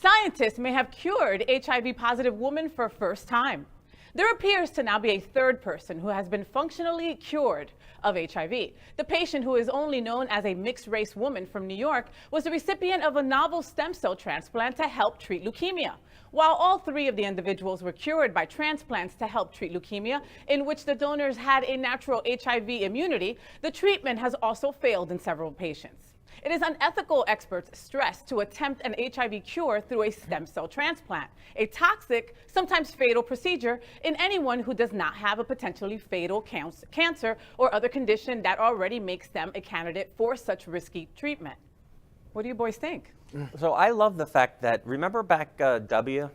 Scientists may have cured HIV-positive woman for first time. There appears to now be a third person who has been functionally cured of HIV. The patient, who is only known as a mixed-race woman from New York, was the recipient of a novel stem cell transplant to help treat leukemia. While all three of the individuals were cured by transplants to help treat leukemia, in which the donors had a natural HIV immunity, the treatment has also failed in several patients. It is unethical, experts stress, to attempt an HIV cure through a stem cell transplant, a toxic, sometimes fatal procedure in anyone who does not have a potentially fatal cancer or other condition that already makes them a candidate for such risky treatment. What do you boys think? So I love the fact that, remember back W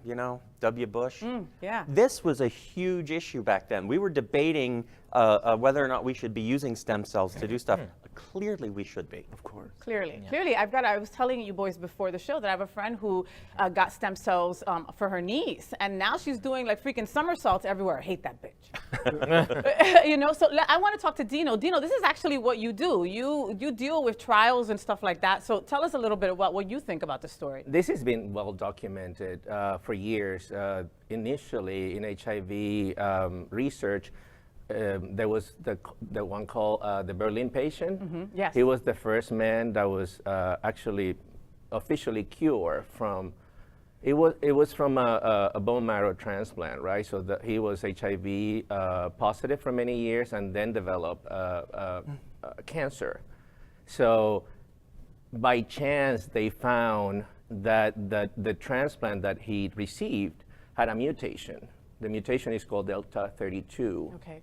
Bush? Yeah. This was a huge issue back then. We were debating whether or not we should be using stem cells to do stuff. Clearly we should be. Of course. Clearly. Yeah. Clearly, I was telling you boys before the show that I have a friend who got stem cells for her knees, and now she's doing like freaking somersaults everywhere. I hate that bitch. You know, so I want to talk to Dino. Dino, this is actually what you do. You deal with trials and stuff like that. So tell us a little bit about what you think about the story. This has been well documented for years. Initially, in HIV research, there was the one called the Berlin patient. Yes. He was the first man that was actually officially cured from. It was from a bone marrow transplant, right? So he was HIV positive for many years and then developed cancer. So by chance, they found that the transplant that he received had a mutation. The mutation is called Delta 32. Okay.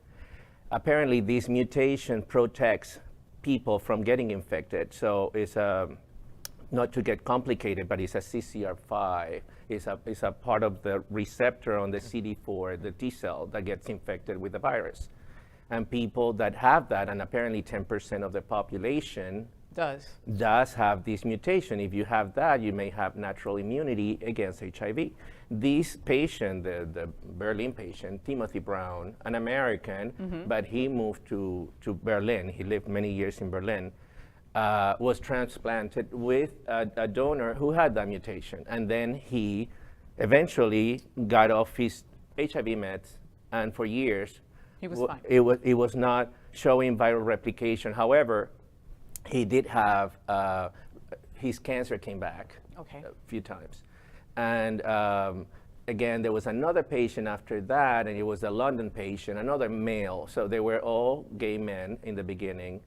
Apparently, this mutation protects people from getting infected. So it's not to get complicated, but it's a CCR5. It's a part of the receptor on the CD4, the T cell that gets infected with the virus. And people that have that, and apparently 10% of the population does have this mutation. If you have that, you may have natural immunity against HIV. This patient, the Berlin patient, Timothy Brown, an American, but he moved to Berlin. He lived many years in Berlin, was transplanted with a donor who had that mutation. And then he eventually got off his HIV meds, and for years, He was fine. It was not showing viral replication. However, he did have, his cancer came back a few times. And again, there was another patient after that, and it was a London patient, another male. So they were all gay men in the beginning.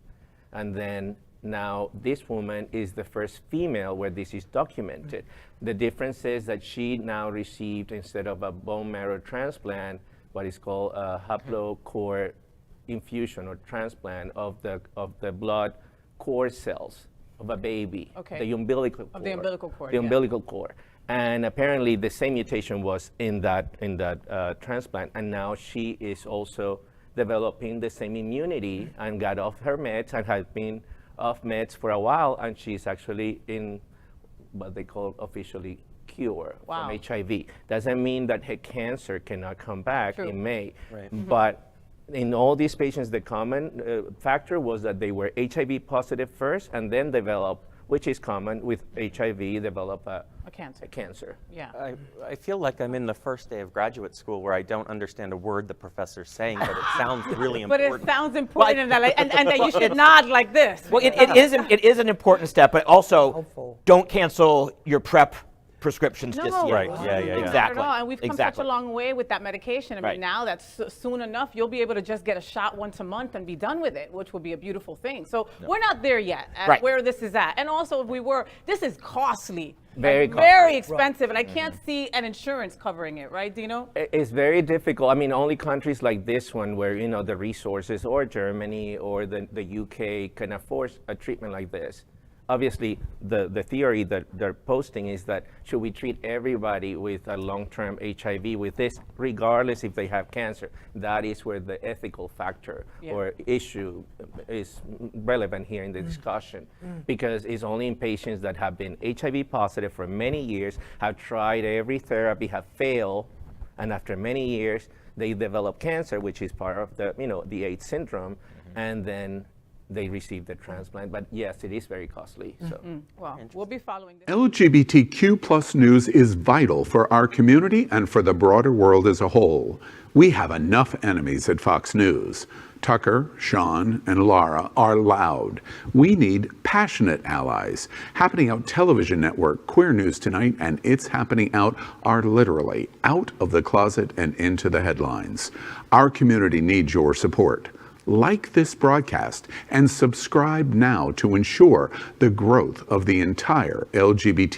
And then now this woman is the first female where this is documented. The difference is that she now received, instead of a bone marrow transplant, what is called a haplocore infusion or transplant of the blood core cells of a baby, the umbilical cord. Of the umbilical cord. The umbilical cord. And apparently the same mutation was in that transplant, and now she is also developing the same immunity and got off her meds and has been off meds for a while, and she's actually in what they call officially cure from HIV. Doesn't mean that her cancer cannot come back in May, but in all these patients, the common factor was that they were HIV positive first and then develop, which is common with HIV, develop a cancer. Yeah. I feel like I'm in the first day of graduate school where I don't understand a word the professor's saying, but it sounds really important. But it sounds important, and that you should nod like this. Well, it is an important step, but also don't cancel your PrEP prescriptions just yet. Right. Yeah. Exactly. And we've come such a long way with that medication. I mean, now that's soon enough, you'll be able to just get a shot once a month and be done with it, which would be a beautiful thing. So we're not there yet at where this is at. And also, if we were, this is costly. Very costly. Very expensive, and I can't see an insurance covering it, right, Dino? It's very difficult. I mean, only countries like this one where, you know, the resources, or Germany or the UK can afford a treatment like this. Obviously, the theory that they're posting is that should we treat everybody with a long-term HIV with this, regardless if they have cancer? That is where the ethical factor or issue is relevant here in the discussion, because it's only in patients that have been HIV positive for many years, have tried every therapy, have failed, and after many years, they develop cancer, which is part of the, you know, the AIDS syndrome, and then they receive the transplant. But yes, it is very costly. So. Well, we'll be following this. LGBTQ plus news is vital for our community and for the broader world as a whole. We have enough enemies at Fox News. Tucker, Sean, and Laura are loud. We need passionate allies. Happening Out Television Network, Queer News Tonight, and It's Happening Out are literally out of the closet and into the headlines. Our community needs your support. Like this broadcast and subscribe now to ensure the growth of the entire LGBT